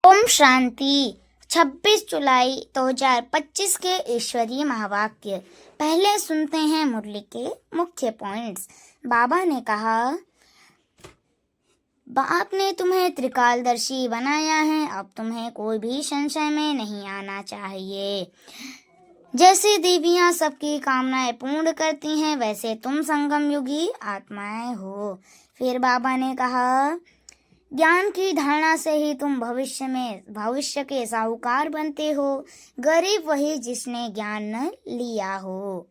ओम शांति। 26 जुलाई 2025 के ईश्वरीय महावाक्य। पहले सुनते हैं मुरली के मुख्य पॉइंट्स। बाबा ने कहा, बाप ने तुम्हें त्रिकालदर्शी बनाया है, अब तुम्हें कोई भी संशय में नहीं आना चाहिए। जैसे देवियां सबकी कामनाएं पूर्ण करती हैं, वैसे तुम संगम युगी आत्माएं हो। फिर बाबा ने कहा, ज्ञान की धारणा से ही तुम भविष्य के साहूकार बनते हो। गरीब वही जिसने ज्ञान न लिया हो।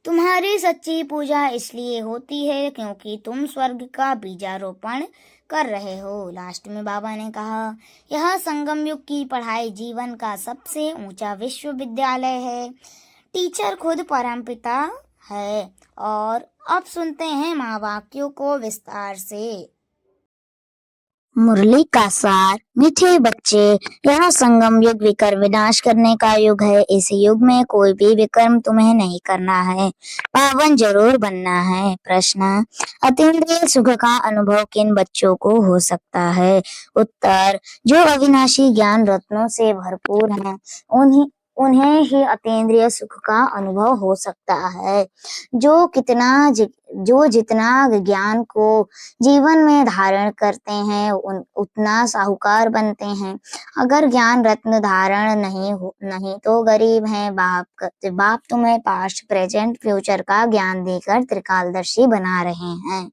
तुम्हारी सच्ची पूजा इसलिए होती है क्योंकि तुम स्वर्ग का बीजारोपण कर रहे हो। लास्ट में बाबा ने कहा, यह संगम युग की पढ़ाई जीवन का सबसे ऊंचा विश्वविद्यालय है। टीचर खुद परमपिता है। और अब सुनते हैं महावाक्यों को विस्तार से। मुरली का सार। मीठे बच्चे, यह संगम युग विकर्म विनाश करने का युग है। इस युग में कोई भी विकर्म तुम्हें नहीं करना है, पावन जरूर बनना है। प्रश्न, अतीन्द्रिय सुख का अनुभव किन बच्चों को हो सकता है? उत्तर, जो अविनाशी ज्ञान रत्नों से भरपूर हैं, उन्हें ही अतीन्द्रिय सुख का अनुभव हो सकता है। जो जितना ज्ञान को जीवन में धारण करते हैं, उतना साहूकार बनते हैं। अगर ज्ञान रत्न धारण नहीं तो गरीब हैं। बाप तुम्हें पास्ट, प्रेजेंट, फ्यूचर का ज्ञान देकर त्रिकालदर्शी बना रहे हैं।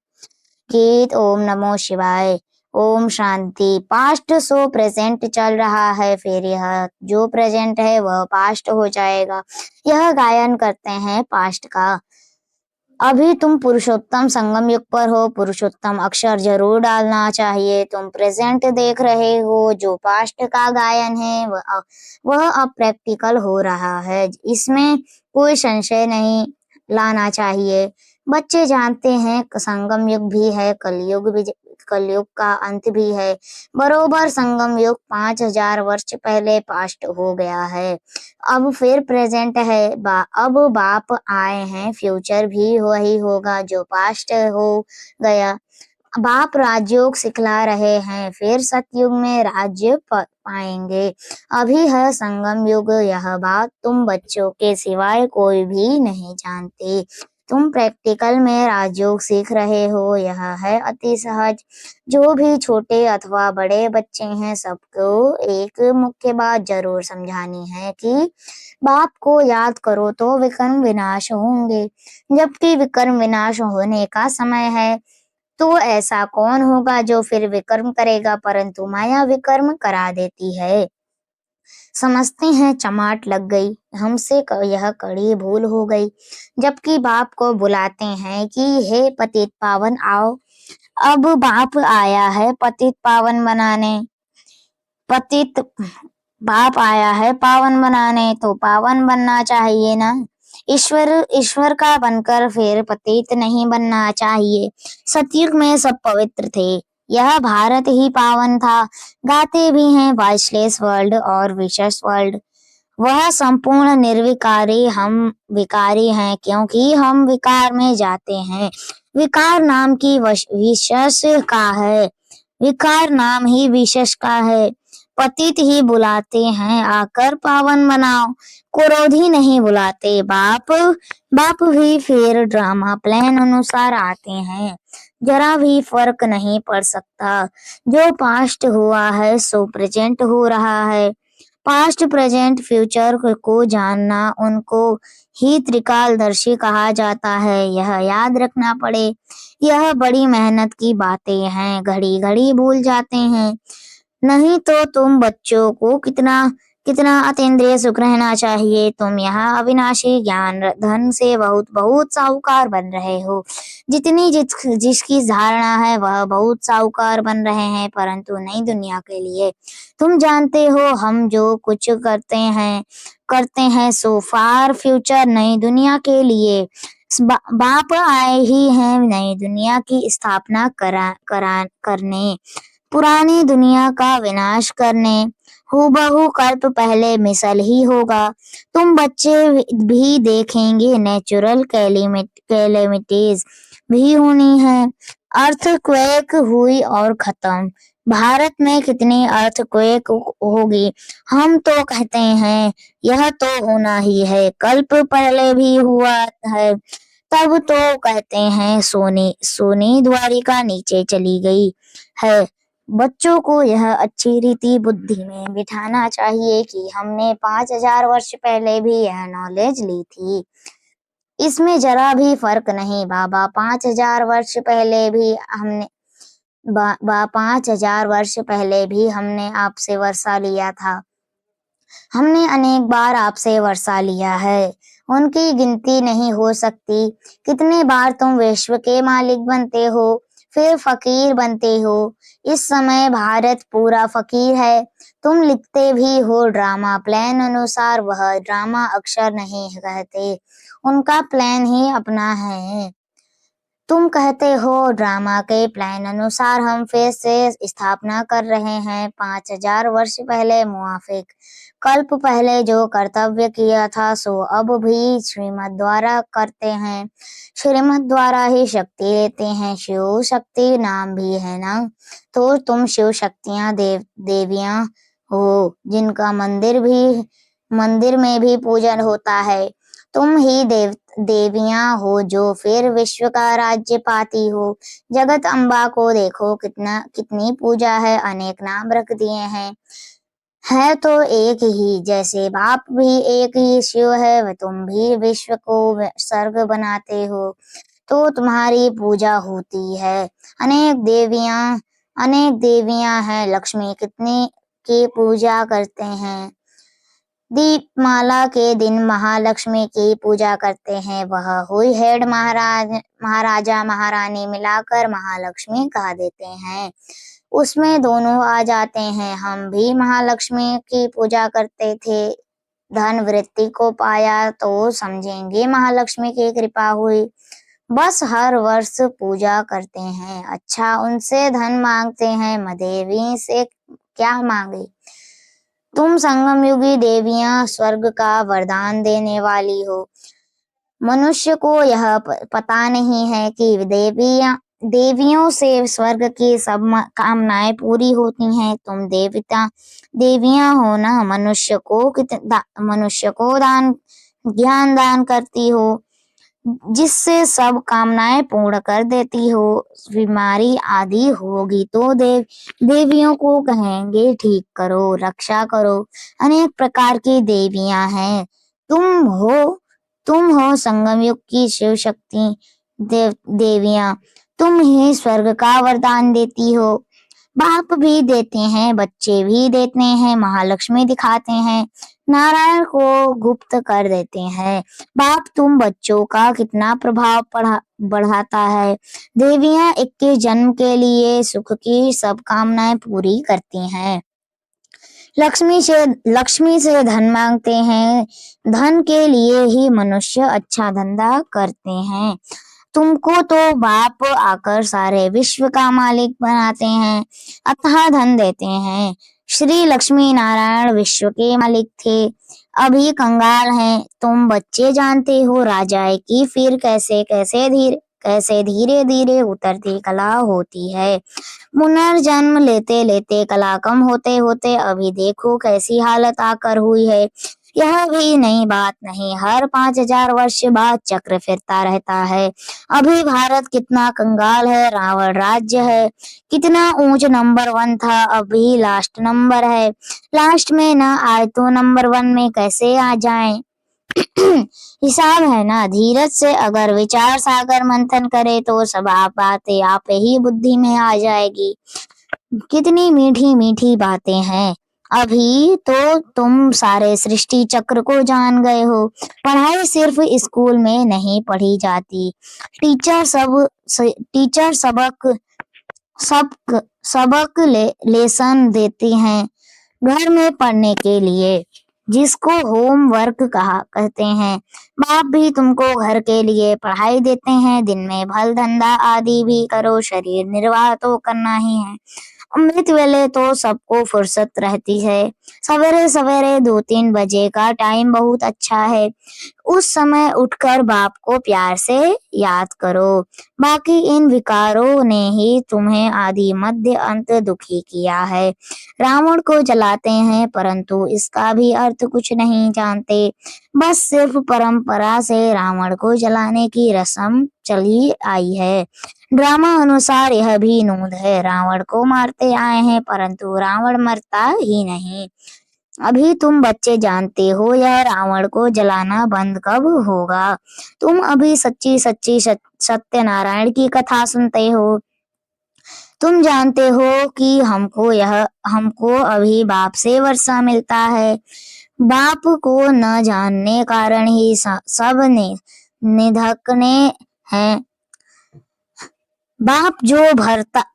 गीत। ओम नमो शिवाय। Om Shanti. Past so present चल रहा है, फिर यह जो प्रेजेंट है वह पास्ट हो जाएगा। यह गायन करते हैं पास्ट का। अभी तुम पुरुषोत्तम संगम युग पर हो, पुरुषोत्तम अक्षर जरूर डालना चाहिए। तुम प्रेजेंट देख रहे हो, जो पास्ट का गायन है वह अब प्रैक्टिकल हो रहा है। इसमें कोई संशय नहीं लाना चाहिए। बच्चे जानते हैं संगम युग भी है, कलयुग का अंत भी है। बरोबर संगम युग 5000 वर्ष पहले पास्ट हो गया है, अब फिर प्रेजेंट है। अब बाप आए हैं, फ्यूचर भी वही होगा जो पास्ट हो गया। बाप राजयोग सिखला रहे हैं, फिर सतयुग में राज्य पाएंगे। अभी है संगम युग, यह बात तुम बच्चों के सिवाय कोई भी नहीं जानते। तुम प्रैक्टिकल में राजयोग सीख रहे हो, यह है अति सहज। जो भी छोटे अथवा बड़े बच्चे हैं, सबको एक मुख्य बात जरूर समझानी है कि बाप को याद करो तो विकर्म विनाश होंगे। जबकि विकर्म विनाश होने का समय है, तो ऐसा कौन होगा जो फिर विकर्म करेगा? परंतु माया विकर्म करा देती है। समझते हैं चमाट लग गई, हमसे यह कड़ी भूल हो गई। जबकि बाप को बुलाते हैं कि हे पतित पावन आओ। अब बाप आया है पतित पावन बनाने। बाप आया है पावन बनाने, तो पावन बनना चाहिए ना। ईश्वर का बनकर फिर पतित नहीं बनना चाहिए। सतयुग में सब पवित्र थे, यह भारत ही पावन था। गाते भी हैं वॉइसलेस वर्ल्ड और विशेष वर्ल्ड। वह संपूर्ण निर्विकारी, हम विकारी हैं क्योंकि हम विकार में जाते हैं। विकार नाम की विशेष का है, विकार नाम ही विशेष का है। पतित ही बुलाते हैं, आकर पावन बनाओ। क्रोधी नहीं बुलाते। बाप भी फिर ड्रामा प्लान अनुसार आते हैं। जरा भी फर्क नहीं पड़ सकता। जो पास्ट हुआ है सो प्रेजेंट हो रहा है। पास्ट, प्रेजेंट, फ्यूचर को जानना, उनको ही त्रिकालदर्शी कहा जाता है। यह याद रखना पड़े। यह बड़ी मेहनत की बातें हैं, घड़ी घड़ी भूल जाते हैं। नहीं तो तुम बच्चों को कितना अतीन्द्रिय सुख रहना चाहिए। तुम यहाँ अविनाशी ज्ञान धन से बहुत बहुत साहूकार बन रहे हो। जिसकी धारणा है वह बहुत साहूकार बन रहे हैं, परंतु नई दुनिया के लिए। तुम जानते हो हम जो कुछ करते हैं सो फार फ्यूचर नई दुनिया के लिए। बाप आए ही हैं नई दुनिया की स्थापना करने, पुरानी दुनिया का विनाश करने। हूबहू कल्प पहले मिसल ही होगा। तुम बच्चे भी देखेंगे नेचुरल कैलेमिटीज भी होनी है। अर्थक्वेक हुई और खत्म, भारत में कितनी अर्थक्वेक होगी। हम तो कहते हैं यह तो होना ही है, कल्प पहले भी हुआ है। तब तो कहते हैं सोनी सोनी द्वारिका नीचे चली गई है। बच्चों को यह अच्छी रीति बुद्धि में बिठाना चाहिए कि हमने 5000 वर्ष पहले भी यह नॉलेज ली थी। इसमें जरा भी फर्क नहीं बाबा। 5000 वर्ष पहले भी हमने 5000 वर्ष पहले भी हमने आपसे वर्षा लिया था। हमने अनेक बार आपसे वर्षा लिया है, उनकी गिनती नहीं हो सकती। कितने बार तुम विश्व के मालिक बनते हो, फिर फकीर बनते हो। इस समय भारत पूरा फकीर है। तुम लिखते भी हो ड्रामा प्लान अनुसार, वह ड्रामा अक्षर नहीं कहते, उनका प्लान ही अपना है। तुम कहते हो ड्रामा के प्लान अनुसार हम फिर से स्थापना कर रहे हैं 5000 वर्ष पहले मुआफिक। कल्प पहले जो कर्तव्य किया था सो अब भी श्रीमत द्वारा करते हैं। श्रीमत द्वारा ही शक्ति लेते हैं। शिव शक्ति नाम भी है ना, तो तुम शिव शक्तियां देवियां हो, जिनका मंदिर में भी पूजन होता है। तुम ही देवियां हो जो फिर विश्व का राज्य पाती हो। जगत अम्बा को देखो कितनी पूजा है, अनेक नाम रख दिए हैं। है तो एक ही, जैसे बाप भी एक ही शिव है, वह तुम भी विश्व को स्वर्ग बनाते हो, तो तुम्हारी पूजा होती है। अनेक देवियां हैं। लक्ष्मी कितनी की पूजा करते हैं। दीपमाला के दिन महालक्ष्मी की पूजा करते हैं। वह हुई हेड महाराजा महारानी मिलाकर महालक्ष्मी कहा देते हैं। उसमें दोनों आ जाते हैं। हम भी महालक्ष्मी की पूजा करते थे। धन वृत्ति को पाया तो समझेंगे महालक्ष्मी की कृपा हुई। बस हर वर्ष पूजा करते हैं। अच्छा, उनसे धन मांगते हैं, देवी से क्या मांगे। तुम संगम युगी देवियां स्वर्ग का वरदान देने वाली हो। मनुष्य को यह पता नहीं है कि देवियों से स्वर्ग की सब कामनाएं पूरी होती हैं। तुम देवियां हो ना, मनुष्य को ज्ञान दान करती हो, जिससे सब कामनाएं पूर्ण कर देती हो। बीमारी आदि होगी तो देवियों को कहेंगे ठीक करो, रक्षा करो। अनेक प्रकार की देवियां हैं। तुम हो संगम युग की शिव शक्ति देवियां। तुम ही स्वर्ग का वरदान देती हो। बाप भी देते हैं, बच्चे भी देते हैं, महालक्ष्मी दिखाते हैं, नारायण को गुप्त कर देते हैं। बाप तुम बच्चों का कितना प्रभाव बढ़ाता है। देवियां 21 जन्म के लिए सुख की सब कामनाएं पूरी करती हैं। लक्ष्मी से धन मांगते हैं। धन के लिए ही मनुष्य अच्छा धंधा करते हैं। तुमको तो बाप आकर सारे विश्व का मालिक बनाते हैं, अथाह धन देते हैं। श्री लक्ष्मी नारायण विश्व के मालिक थे, अभी कंगाल हैं। तुम बच्चे जानते हो राजा की फिर कैसे धीरे धीरे उतरती कला होती है। पुनर्जन्म लेते लेते कला कम होते होते अभी देखो कैसी हालत आकर हुई है। यह भी नई बात नहीं, हर 5000 वर्ष बाद चक्र फिरता रहता है। अभी भारत कितना कंगाल है, रावण राज्य है, कितना ऊंच नंबर 1 था, अभी लास्ट नंबर है। लास्ट में न आए तो नंबर 1 में कैसे आ जाएं? हिसाब है ना। धीरज से अगर विचार सागर मंथन करे तो सब बातें आप ही बुद्धि में आ जाएगी। कितनी मीठी मीठी बातें हैं। अभी तो तुम सारे सृष्टि चक्र को जान गए हो। पढ़ाई सिर्फ स्कूल में नहीं पढ़ी जाती। टीचर सबक लेसन देती हैं घर में पढ़ने के लिए, जिसको होमवर्क कहते हैं। बाप भी तुमको घर के लिए पढ़ाई देते हैं। दिन में भल धंधा आदि भी करो, शरीर निर्वाह तो करना ही है। अमृत वेले तो सबको फुर्सत रहती है। सवेरे सवेरे 2-3 बजे का टाइम बहुत अच्छा है। उस समय उठकर बाप को प्यार से याद करो। बाकी इन विकारों ने ही तुम्हें आदि मध्य अंत दुखी किया है। रावण को जलाते हैं परंतु इसका भी अर्थ कुछ नहीं जानते। बस सिर्फ परंपरा से रावण को जलाने की रस्म चली आई है। ड्रामा अनुसार यह भी नूद है। रावण को मारते आए हैं परंतु रावण मरता ही नहीं। अभी तुम बच्चे जानते हो यह रावण को जलाना बंद कब होगा। तुम अभी सच्ची सच्ची सत्यनारायण की कथा सुनते हो। तुम जानते हो कि हमको अभी बाप से वर्षा मिलता है। बाप को न जानने कारण ही सब निधकने हैं। बाप जो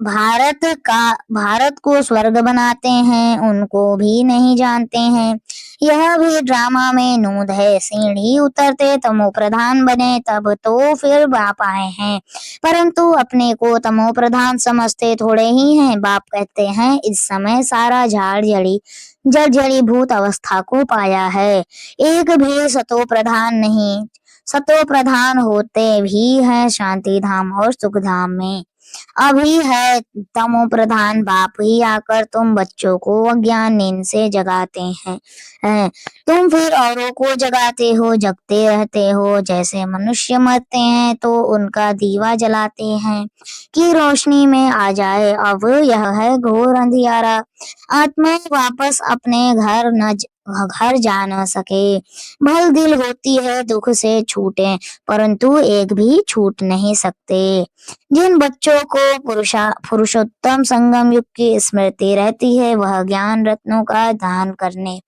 भारत को स्वर्ग बनाते हैं उनको भी नहीं जानते हैं। यह भी ड्रामा में नूद है। सीढ़ी उतरते तमो प्रधान बने तब तो फिर बाप आए हैं परंतु अपने को तमो प्रधान समझते थोड़े ही हैं। बाप कहते हैं इस समय सारा जड़ी भूत अवस्था को पाया है। एक भी सतो प्रधान नहीं। सतो प्रधान होते भी हैं शांति धाम और सुख धाम में। अभी है तमो प्रधान बाप ही आकर तुम बच्चों को अज्ञान नींद से जगाते हैं। तुम फिर औरों को जगाते हो, जगते रहते हो। जैसे मनुष्य मरते हैं तो उनका दीवा जलाते हैं कि रोशनी में आ जाए। अब यह है घोर अंधियारा। आत्मा वापस अपने घर जा न सके। भल दिल होती है दुख से छूटे परंतु एक भी छूट नहीं सकते। जिन बच्चों को पुरुषोत्तम संगम युग की स्मृति रहती है वह ज्ञान रत्नों का दान करने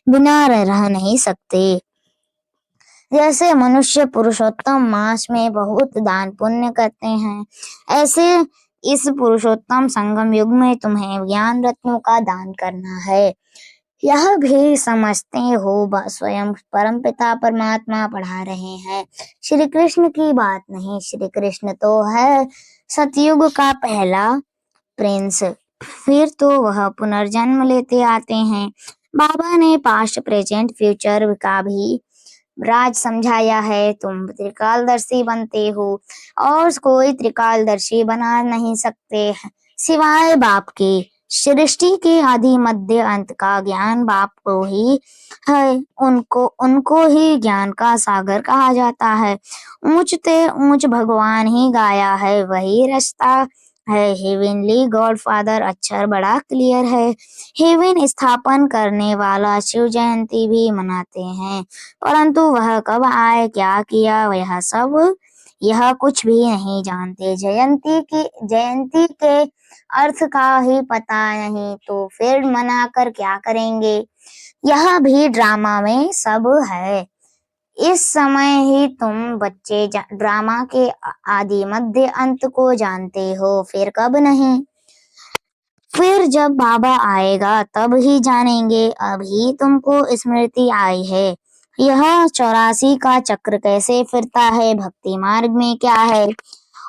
बिना रह नहीं सकते। जैसे मनुष्य पुरुषोत्तम मास में बहुत दान पुण्य करते हैं ऐसे इस पुरुषोत्तम संगम युग में तुम्हें ज्ञान रत्नों का दान करना है। यह भी समझते हो स्वयं परमपिता परमात्मा पढ़ा रहे हैं। श्री कृष्ण की बात नहीं। श्री कृष्ण तो है सतयुग का पहला प्रिंस। फिर तो वह पुनर्जन्म लेते आते हैं। बाबा ने पास्ट प्रेजेंट फ्यूचर का भी राज समझाया है। तुम त्रिकालदर्शी बनते हो और कोई त्रिकालदर्शी बना नहीं सकते सिवाय बाप के। सृष्टि के आदि मध्य अंत का ज्ञान बाप को ही है। उनको ही ज्ञान का सागर कहा जाता है। ऊंचते ऊंच भगवान ही गाया है वही रास्ता है। हेवनली गॉडफादर अक्षर बड़ा क्लियर है। हेवन स्थापन करने वाला शिव जयंती भी मनाते हैं परंतु वह कब आए क्या किया यह कुछ भी नहीं जानते। जयंती के अर्थ का ही पता नहीं तो फिर मनाकर क्या करेंगे। यह भी ड्रामा में सब है। इस समय ही तुम बच्चे ड्रामा के आदि मध्य अंत को जानते हो फिर कब नहीं। फिर जब बाबा आएगा तब ही जानेंगे। अभी तुमको स्मृति आई है यह 84 का चक्र कैसे फिरता है। भक्ति मार्ग में क्या है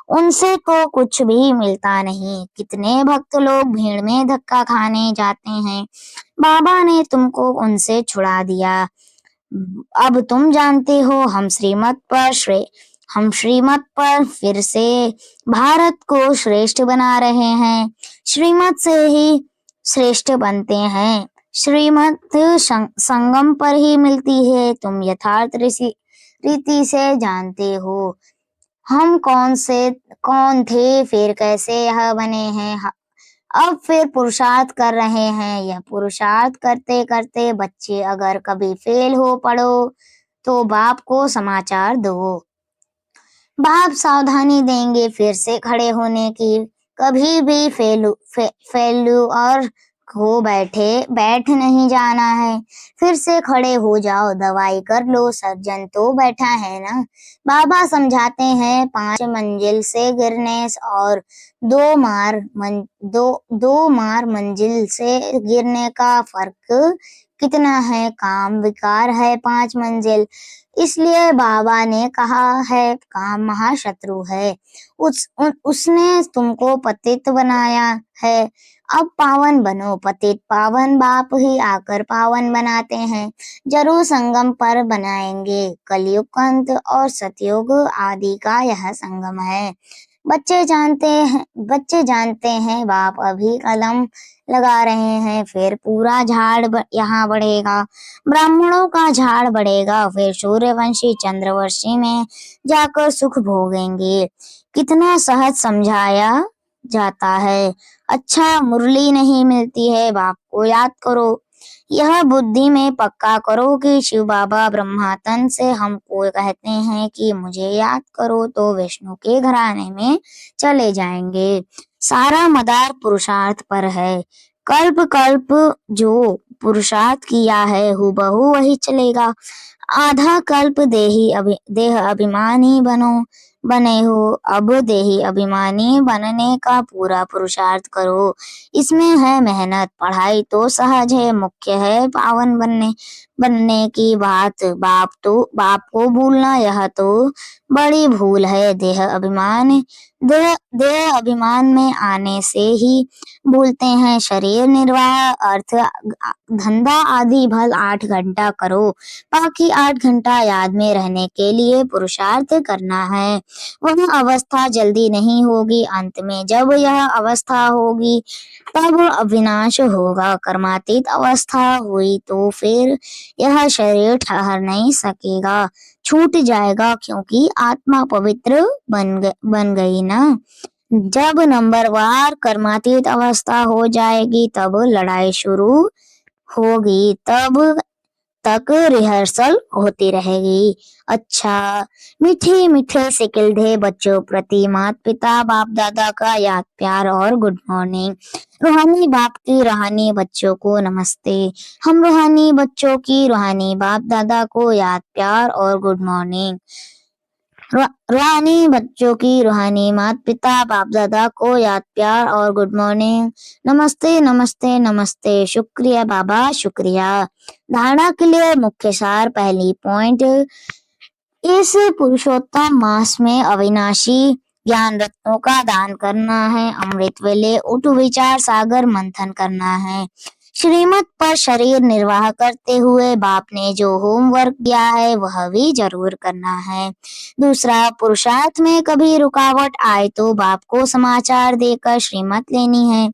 उनसे तो कुछ भी मिलता नहीं। कितने भक्त लोग भीड़ में धक्का खाने जाते हैं। बाबा ने तुमको उनसे छुड़ा दिया। अब तुम जानते हो हम श्रीमत पर फिर से भारत को श्रेष्ठ बना रहे हैं। श्रीमत से ही श्रेष्ठ बनते हैं। श्रीमत संगम पर ही मिलती है। तुम यथार्थ रीति से जानते हो हम कौन थे फिर कैसे यह बने हैं। अब फिर पुरुषार्थ कर रहे हैं। यह पुरुषार्थ करते करते बच्चे अगर कभी फेल हो पड़ो तो बाप को समाचार दो। बाप सावधानी देंगे फिर से खड़े होने की। कभी भी फेलू और हो बैठ नहीं जाना है। फिर से खड़े हो जाओ दवाई कर लो सर्जन तो बैठा है ना। बाबा समझाते हैं 5 मंजिल से गिरने और 2 मार मंजिल से गिरने का फर्क कितना है। काम विकार है 5 मंजिल। इसलिए बाबा ने कहा है काम महाशत्रु है। उसने तुमको पतित बनाया है। अब पावन बनो, पतित पावन बाप ही आकर पावन बनाते हैं। जरूर संगम पर बनाएंगे, कलयुग का अंत और सतयुग आदि का यह संगम है। बच्चे जानते हैं बाप अभी कलम लगा रहे हैं, फिर पूरा झाड़ यहाँ बढ़ेगा, ब्राह्मणों का झाड़ बढ़ेगा, फिर सूर्यवंशी चंद्रवंशी में जाकर सुख भोगेंगे। कितना सहज समझाया जाता है। अच्छा, मुरली नहीं मिलती है, बाप को याद करो। यह बुद्धि में पक्का करो कि शिव बाबा ब्रह्मातन से हमको कहते हैं कि मुझे याद करो तो विष्णु के घराने में चले जाएंगे। सारा मदार पुरुषार्थ पर है। कल्प कल्प जो पुरुषार्थ किया है हूबहू वही चलेगा। आधा कल्प देह अभिमानी बने हो, अब देही अभिमानी बनने का पूरा पुरुषार्थ करो। इसमें है मेहनत, पढ़ाई तो सहज है, मुख्य है पावन बनने की बात। बाप को भूलना यह तो बड़ी भूल है। देह अभिमान में आने से ही भूलते हैं। शरीर निर्वाह अर्थ धंधा आदि भल 8 घंटा करो, बाकी 8 घंटा याद में रहने के लिए पुरुषार्थ करना है। वह अवस्था जल्दी नहीं होगी, अंत में जब यह अवस्था होगी तब अविनाश होगा। कर्मातीत अवस्था हुई तो फिर यह शरीर ठहर नहीं सकेगा, छूट जाएगा, क्योंकि आत्मा पवित्र बन गई ना। जब नंबरवार कर्मातीत अवस्था हो जाएगी तब लड़ाई शुरू होगी, तब तक रिहर्सल होती रहेगी। अच्छा, मीठे मीठे से किल्धे बच्चों प्रति माता पिता बाप दादा का याद प्यार और गुड मॉर्निंग। रूहानी बाप की रूहानी बच्चों को नमस्ते। हम रूहानी बच्चों की रूहानी बाप दादा को याद प्यार और गुड मॉर्निंग। रूहानी बच्चों की रूहानी माता पिता बाप दादा को याद प्यार और गुड मॉर्निंग। नमस्ते नमस्ते नमस्ते, शुक्रिया बाबा शुक्रिया। धारणा के लिए मुख्य सार। पहली पॉइंट, इस पुरुषोत्तम मास में अविनाशी ज्ञान रत्नों का दान करना है। अमृत वेले उठ विचार सागर मंथन करना है। श्रीमत पर शरीर निर्वाह करते हुए बाप ने जो होमवर्क दिया है वह भी जरूर करना है। दूसरा, पुरुषार्थ में कभी रुकावट आए तो बाप को समाचार देकर श्रीमत लेनी है।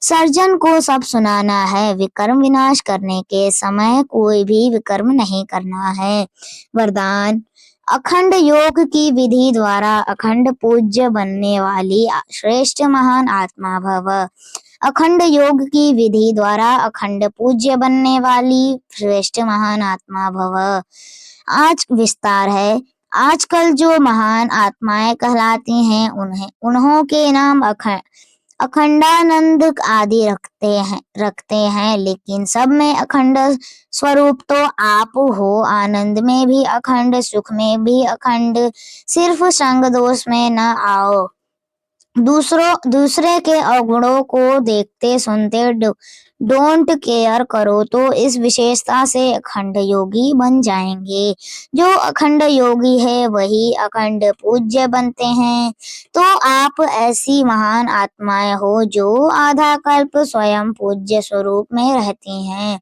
सर्जन को सब सुनाना है। विकर्म विनाश करने के समय कोई भी विकर्म नहीं करना है। वरदान, अखंड योग की विधि द्वारा अखंड पूज्य बनने वाली श्रेष्ठ महान आत्मा भव। अखंड योग की विधि द्वारा अखंड पूज्य बनने वाली श्रेष्ठ महान आत्मा भव। आज विस्तार है। आजकल जो महान आत्माएं कहलाती हैं उन्हों के नाम अखंडानंद आदि रखते हैं, लेकिन सब में अखंड स्वरूप तो आप हो। आनंद में भी अखंड, सुख में भी अखंड। सिर्फ संग दोष में न आओ। दूसरे के अवगुणों को देखते सुनते डोंट केयर करो तो इस विशेषता से अखंड योगी बन जाएंगे। जो अखंड योगी है वही अखंड पूज्य बनते हैं। तो आप ऐसी महान आत्माएं हो जो आधा कल्प स्वयं पूज्य स्वरूप में रहती हैं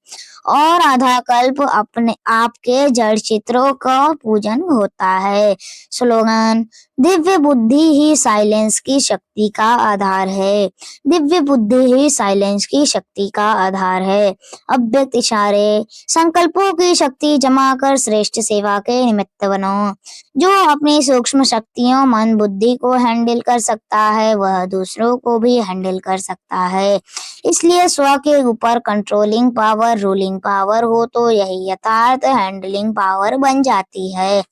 और आधा कल्प अपने आपके जड़ चित्रों का पूजन होता है। स्लोगन, दिव्य बुद्धि ही साइलेंस की शक्ति का आधार है। दिव्य बुद्धि ही साइलेंस की शक्ति का आधार है। अव्यक्त इशारे, संकल्पों की शक्ति जमा कर श्रेष्ठ सेवा के निमित्त बनो। जो अपनी सूक्ष्म शक्तियों मन बुद्धि को हैंडल कर सकता है वह दूसरों को भी हैंडल कर सकता है। इसलिए स्व के ऊपर कंट्रोलिंग पावर रूलिंग पावर हो तो यही यथार्थ हैंडलिंग पावर बन जाती है।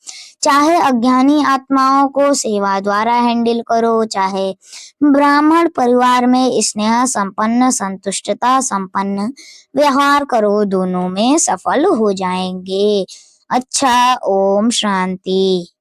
चाहे अज्ञानी आत्माओं को सेवा द्वारा हैंडल करो, चाहे ब्राह्मण परिवार में स्नेह संपन्न संतुष्टता संपन्न व्यवहार करो, दोनों में सफल हो जाएंगे। अच्छा, ओम शांति।